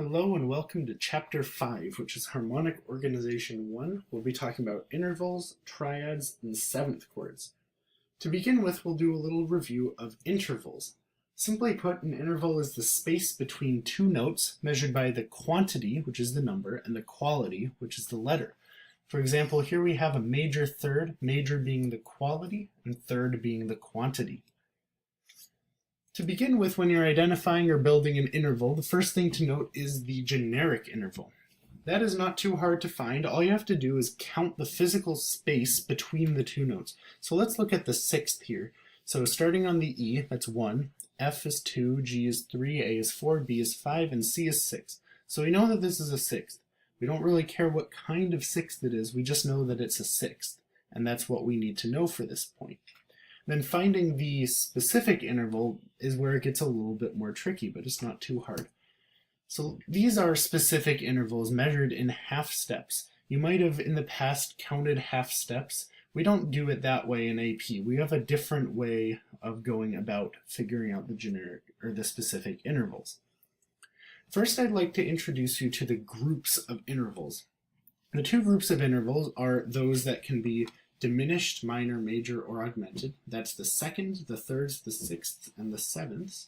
Hello and welcome to Chapter 5, which is Harmonic Organization 1. We'll be talking about intervals, triads, and seventh chords. To begin with, we'll do a little review of intervals. Simply put, an interval is the space between two notes measured by the quantity, which is the number, and the quality, which is the letter. For example, here we have a major third, major being the quality, and third being the quantity. To begin with, when you're identifying or building an interval, the first thing to note is the generic interval. That is not too hard to find. All you have to do is count the physical space between the two notes. So let's look at the sixth here. So starting on the E, that's 1, F is 2, G is 3, A is 4, B is 5, and C is 6. So we know that this is a sixth. We don't really care what kind of sixth it is, we just know that it's a sixth. And that's what we need to know for this point. Then finding the specific interval is where it gets a little bit more tricky, but it's not too hard. So these are specific intervals measured in half steps. You might have in the past counted half steps. We don't do it that way in AP. We have a different way of going about figuring out the generic or the specific intervals. First, I'd like to introduce you to the groups of intervals. The two groups of intervals are those that can be diminished, minor, major, or augmented. That's the second, the thirds, the sixths, and the sevenths.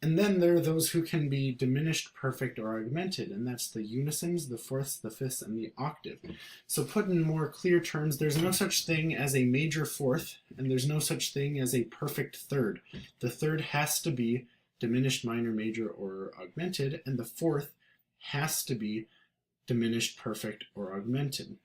And then there are those who can be diminished, perfect, or augmented, and that's the unisons, the fourths, the fifths, and the octave. So put in more clear terms, there's no such thing as a major fourth, and there's no such thing as a perfect third. The third has to be diminished, minor, major, or augmented, and the fourth has to be diminished, perfect, or augmented.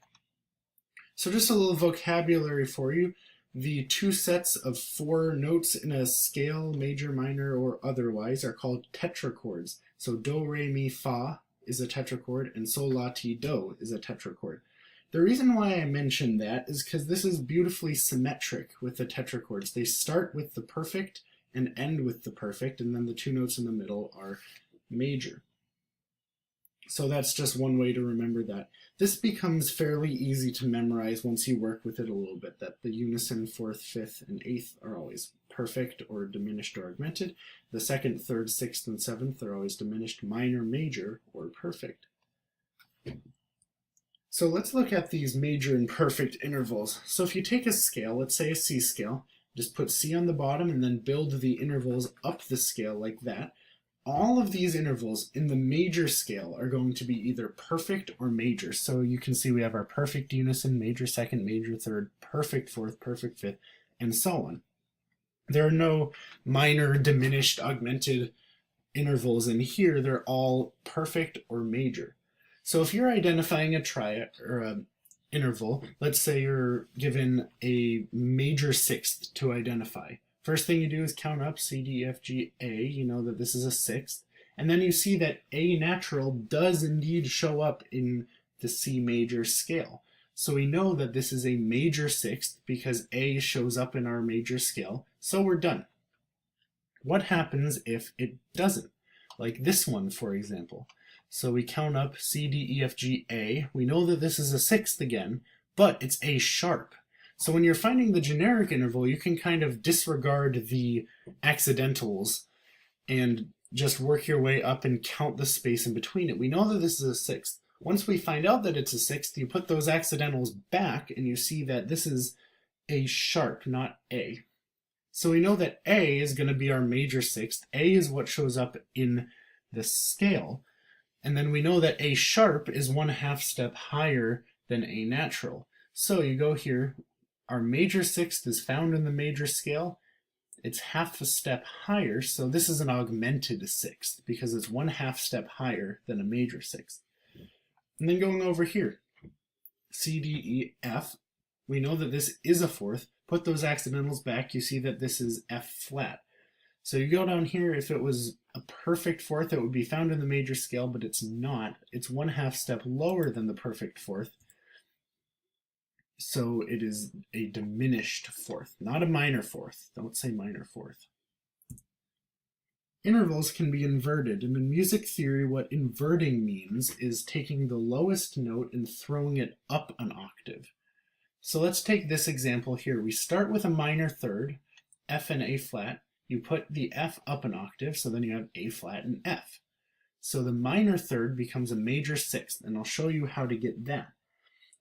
So just a little vocabulary for you. The two sets of four notes in a scale, major, minor, or otherwise, are called tetrachords. So do, re, mi, fa is a tetrachord, and sol, la, ti, do is a tetrachord. The reason why I mention that is because this is beautifully symmetric with the tetrachords. They start with the perfect and end with the perfect, and then the two notes in the middle are major. So that's just one way to remember that. This becomes fairly easy to memorize once you work with it a little bit, that the unison, fourth, fifth, and eighth are always perfect or diminished or augmented. The second, third, sixth, and seventh are always diminished, minor, major, or perfect. So let's look at these major and perfect intervals. So if you take a scale, let's say a C scale, just put C on the bottom and then build the intervals up the scale like that. All of these intervals in the major scale are going to be either perfect or major. So you can see we have our perfect unison, major second, major third, perfect fourth, perfect fifth, and so on. There are no minor, diminished, augmented intervals in here. They're all perfect or major. So if you're identifying a triad or an interval, let's say you're given a major sixth to identify. First thing you do is count up C, D, E, F, G, A. You know that this is a sixth. And then you see that A natural does indeed show up in the C major scale. So we know that this is a major sixth because A shows up in our major scale. So we're done. What happens if it doesn't? Like this one, for example. So we count up C, D, E, F, G, A. We know that this is a sixth again, but it's A sharp. So when you're finding the generic interval, you can kind of disregard the accidentals and just work your way up and count the space in between it. We know that this is a sixth. Once we find out that it's a sixth, you put those accidentals back and you see that this is A sharp, not A. So we know that A is going to be our major sixth. A is what shows up in the scale. And then we know that A sharp is 1/2 step higher than A natural. So you go here. Our major sixth is found in the major scale. It's 1/2 step higher, so this is an augmented sixth because it's 1/2 step higher than a major sixth. And then going over here, C, D, E, F, we know that this is a fourth. Put those accidentals back, you see that this is F flat. So you go down here, if it was a perfect fourth, it would be found in the major scale, but it's not. It's 1/2 step lower than the perfect fourth. So it is a diminished fourth, not a minor fourth. Don't say minor fourth. Intervals can be inverted, and in music theory, what inverting means is taking the lowest note and throwing it up an octave. So let's take this example here. We start with a minor third, F and A flat. You put the F up an octave, so then you have A flat and F. So the minor third becomes a major sixth, and I'll show you how to get that.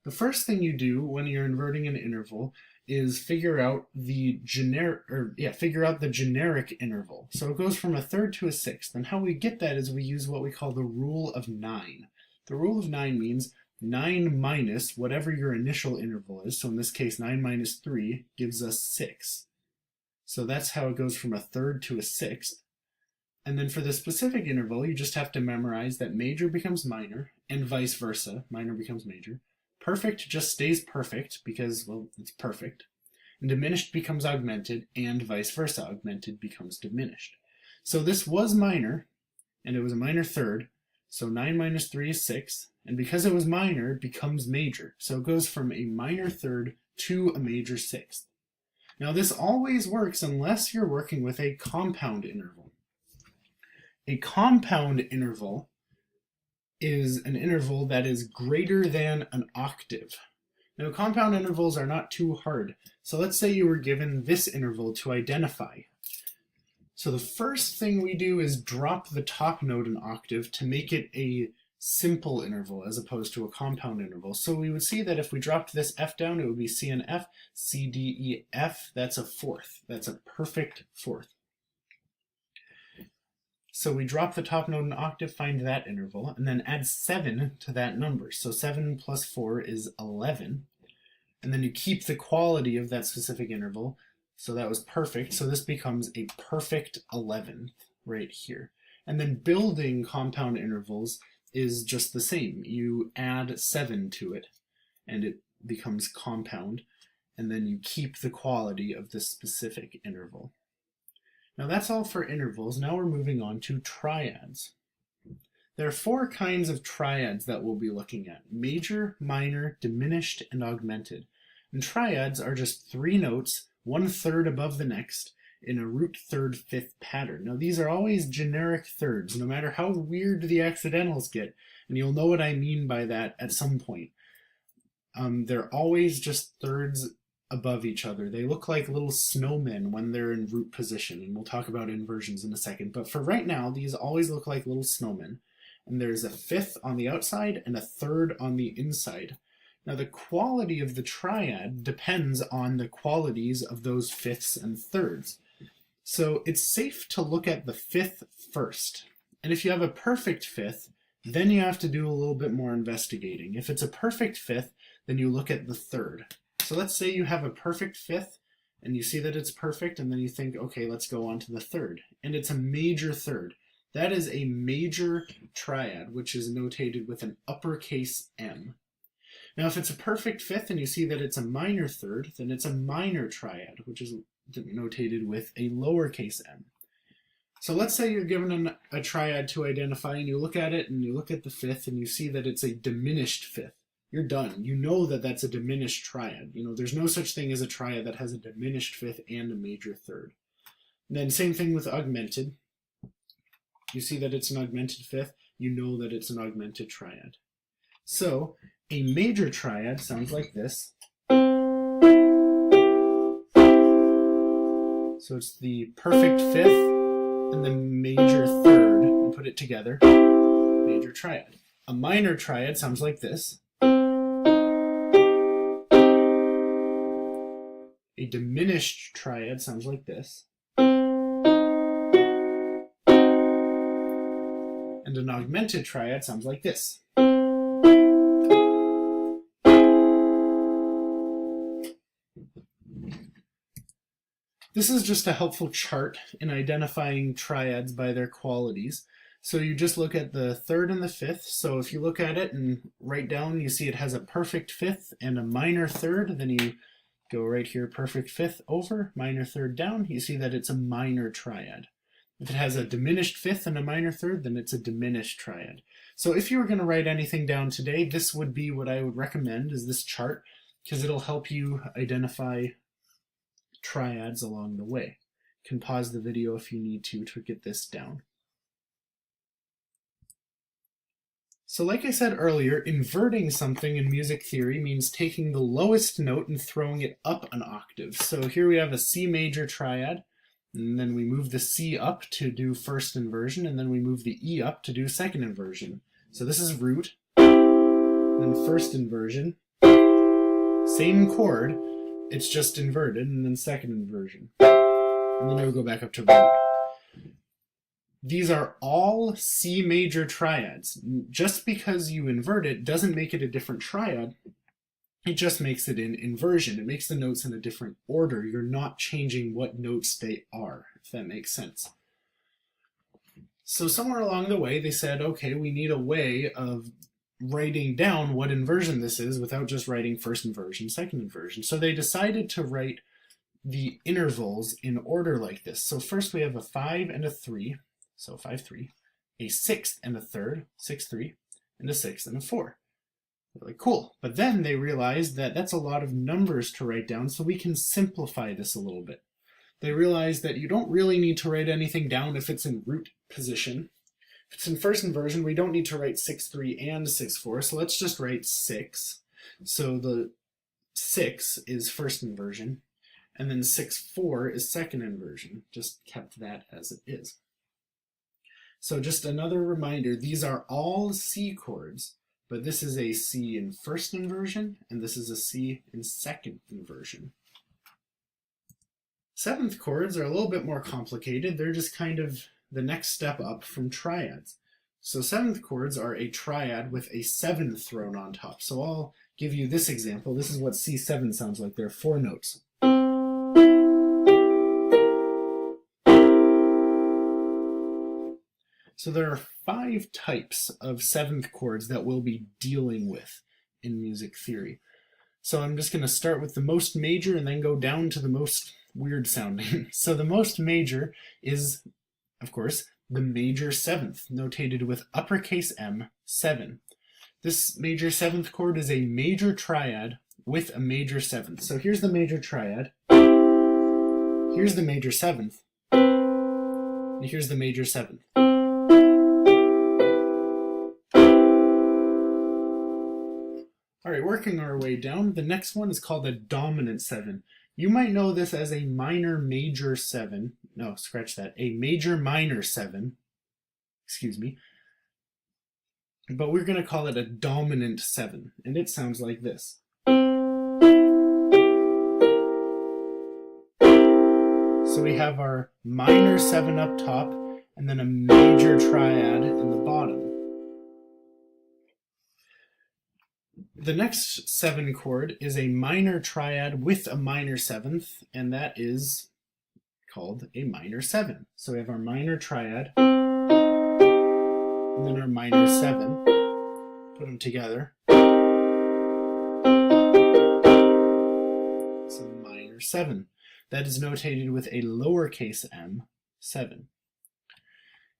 The first thing you do when you're inverting an interval is figure out the generic interval. So it goes from a third to a sixth, and how we get that is we use what we call the rule of 9. The rule of 9 means 9 minus whatever your initial interval is. So in this case, 9 minus 3 gives us 6. So that's how it goes from a third to a sixth. And then for the specific interval, you just have to memorize that major becomes minor, and vice versa. Minor becomes major. Perfect just stays perfect because, well, it's perfect. And diminished becomes augmented, and vice versa. Augmented becomes diminished. So this was minor, and it was a minor third. So 9 minus 3 is 6. And because it was minor, it becomes major. So it goes from a minor third to a major sixth. Now this always works unless you're working with a compound interval. A compound interval is an interval that is greater than an octave. Now, compound intervals are not too hard. So let's say you were given this interval to identify. So the first thing we do is drop the top note an octave to make it a simple interval as opposed to a compound interval. So we would see that if we dropped this F down, it would be C and F, C, D, E, F. That's a fourth. That's a perfect fourth. So we drop the top note an octave, find that interval, and then add 7 to that number. So 7 plus 4 is 11. And then you keep the quality of that specific interval. So that was perfect. So this becomes a perfect 11th right here. And then building compound intervals is just the same. You add 7 to it, and it becomes compound. And then you keep the quality of this specific interval. Now that's all for intervals. Now we're moving on to triads. There are 4 kinds of triads that we'll be looking at: major, minor, diminished, and augmented. And triads are just 3 notes, 1/3 above the next, in a root third fifth pattern. Now these are always generic thirds, no matter how weird the accidentals get, and you'll know what I mean by that at some point. They're always just thirds above each other. They look like little snowmen when they're in root position, and we'll talk about inversions in a second. But for right now, these always look like little snowmen. And there's a fifth on the outside and a third on the inside. Now the quality of the triad depends on the qualities of those fifths and thirds. So it's safe to look at the fifth first. And if you have a perfect fifth, then you have to do a little bit more investigating. If it's a perfect fifth, then you look at the third. So let's say you have a perfect fifth, and you see that it's perfect, and then you think, okay, let's go on to the third. And it's a major third. That is a major triad, which is notated with an uppercase M. Now, if it's a perfect fifth and you see that it's a minor third, then it's a minor triad, which is notated with a lowercase m. So let's say you're given a triad to identify, and you look at it, and you look at the fifth, and you see that it's a diminished fifth. You're done. You know that that's a diminished triad. You know, there's no such thing as a triad that has a diminished fifth and a major third. And then same thing with augmented. You see that it's an augmented fifth, you know that it's an augmented triad. So a major triad sounds like this. So it's the perfect fifth and the major third, and put it together, major triad. A minor triad sounds like this. A diminished triad sounds like this. And an augmented triad sounds like this. This is just a helpful chart in identifying triads by their qualities. So you just look at the third and the fifth. So if you look at it and write down, you see it has a perfect fifth and a minor third. Then you go right here, perfect fifth over, minor third down. You see that it's a minor triad. If it has a diminished fifth and a minor third, then it's a diminished triad. So if you were going to write anything down today, this would be what I would recommend, is this chart, because it'll help you identify triads along the way. You can pause the video if you need to get this down. So like I said earlier, inverting something in music theory means taking the lowest note and throwing it up an octave. So here we have a C major triad. And then we move the C up to do first inversion, and then we move the E up to do second inversion. So this is root, then first inversion, same chord, it's just inverted, and then second inversion. And then I would go back up to root. These are all C major triads. Just because you invert it doesn't make it a different triad. It just makes it in inversion. It makes the notes in a different order. You're not changing what notes they are, if that makes sense. So somewhere along the way, they said, okay, we need a way of writing down what inversion this is without just writing first inversion, second inversion. So they decided to write the intervals in order like this. So first we have a 5 and a 3, so 5, 3, a 6th and a 3rd, 6, 3, and a 6th and a 4. They're like, cool. But then they realized that that's a lot of numbers to write down, so we can simplify this a little bit. They realized that you don't really need to write anything down if it's in root position. If it's in first inversion, we don't need to write 6, 3 and 6, 4, so let's just write 6. So the 6 is first inversion, and then 6, 4 is second inversion. Just kept that as it is. So just another reminder, these are all C chords, but this is a C in first inversion, and this is a C in second inversion. Seventh chords are a little bit more complicated. They're just kind of the next step up from triads. So seventh chords are a triad with a 7 thrown on top. So I'll give you this example. This is what C7 sounds like. There are 4 notes. So there are 5 types of 7th chords that we'll be dealing with in music theory. So I'm just going to start with the most major and then go down to the most weird sounding. So the most major is, of course, the major 7th, notated with uppercase M, 7. This major 7th chord is a major triad with a major 7th. So here's the major triad, here's the major 7th, and here's the major 7th. All right, working our way down, the next one is called a dominant 7. You might know this as a minor major 7. No, scratch that. A major minor 7. Excuse me. But we're going to call it a dominant 7, and it sounds like this. So we have our minor 7 up top, and then a major triad in the bottom. The next 7 chord is a minor triad with a minor 7th, and that is called a minor 7. So we have our minor triad, and then our minor 7. Put them together. It's a minor 7. That is notated with a lowercase m, 7.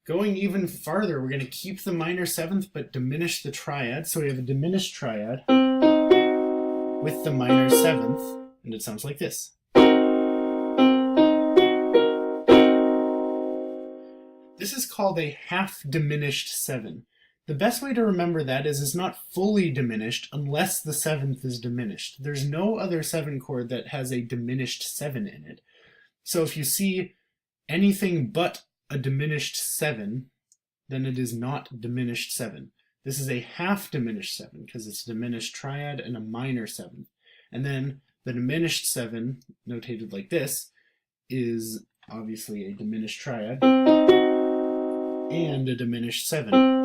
Going even farther, we're going to keep the minor 7th but diminish the triad. So we have a diminished triad with the minor 7th, and it sounds like this. This is called a half diminished 7. The best way to remember that is it's not fully diminished unless the 7th is diminished. There's no other 7 chord that has a diminished 7 in it. So if you see anything but a diminished 7, then it is not diminished 7. This is a half diminished 7 because it's a diminished triad and a minor 7. And then the diminished 7, notated like this, is obviously a diminished triad and a diminished 7.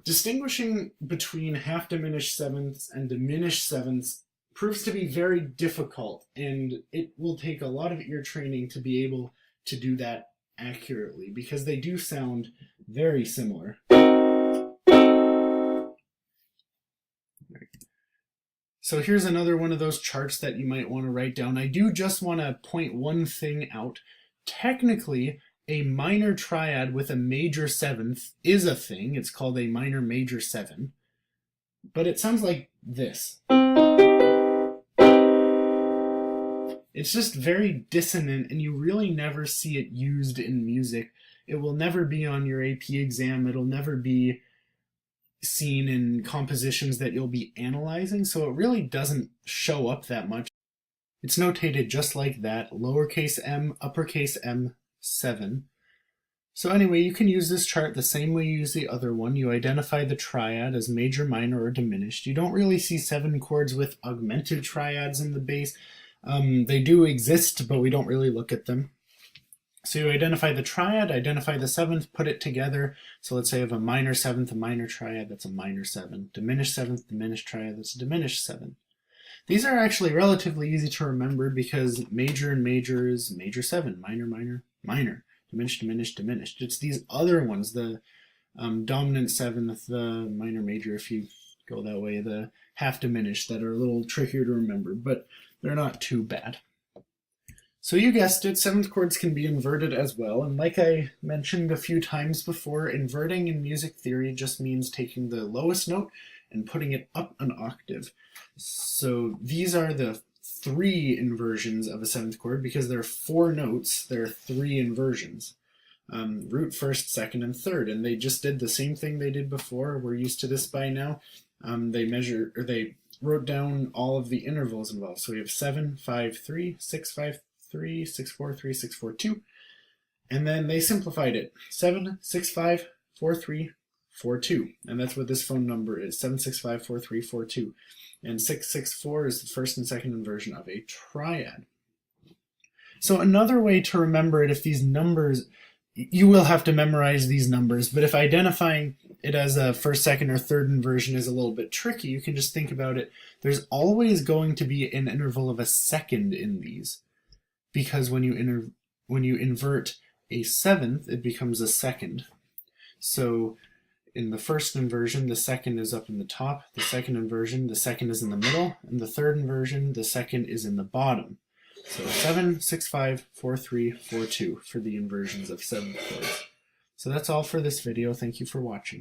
Distinguishing between half diminished 7ths and diminished 7ths proves to be very difficult, and it will take a lot of ear training to be able to do that accurately because they do sound very similar. So here's another one of those charts that you might want to write down. I do just want to point one thing out. Technically, a minor triad with a major 7th is a thing. It's called a minor major 7, but it sounds like this. It's just very dissonant, and you really never see it used in music. It will never be on your AP exam. It'll never be seen in compositions that you'll be analyzing, so it really doesn't show up that much. It's notated just like that, lowercase m, uppercase M, 7. So anyway, you can use this chart the same way you use the other one. You identify the triad as major, minor, or diminished. You don't really see 7 chords with augmented triads in the bass. They do exist, but we don't really look at them. So you identify the triad, identify the 7th, put it together. So let's say I have a minor 7th, a minor triad, that's a minor 7. Diminished 7th, diminished triad, that's a diminished 7. These are actually relatively easy to remember because major and major is major 7, minor, minor, minor, diminished, diminished, diminished. It's these other ones, the dominant 7th, the minor, major, if you go that way, the half diminished, that are a little trickier to remember, but they're not too bad. So you guessed it, 7th chords can be inverted as well, and like I mentioned a few times before, inverting in music theory just means taking the lowest note and putting it up an octave. So these are the 3 inversions of a 7th chord. Because there are 4 notes, there are 3 inversions. Root, 1st, 2nd, and 3rd, and they just did the same thing they did before. We're used to this by now. They wrote down all of the intervals involved. So we have 7, 5, 3, 6, 5, 3, 6, 4, 3, 6, 4, 2. And then they simplified it. 7, 6, 5, 4, 3, 4, 2. And that's what this phone number is, 7654342. And 664 is the 1st and 2nd inversion of a triad. So another way to remember it, if these numbers, you will have to memorize these numbers, but if identifying it as a 1st, 2nd, or 3rd inversion is a little bit tricky, you can just think about it. There's always going to be an interval of a second in these, because when you invert a 7th, it becomes a 2nd. So in the 1st inversion, the 2nd is up in the top. The 2nd inversion, the 2nd is in the middle. And the 3rd inversion, the 2nd is in the bottom. So 7, 6, 5, 4, 3, 4, 2 for the inversions of 7th chords. So that's all for this video. Thank you for watching.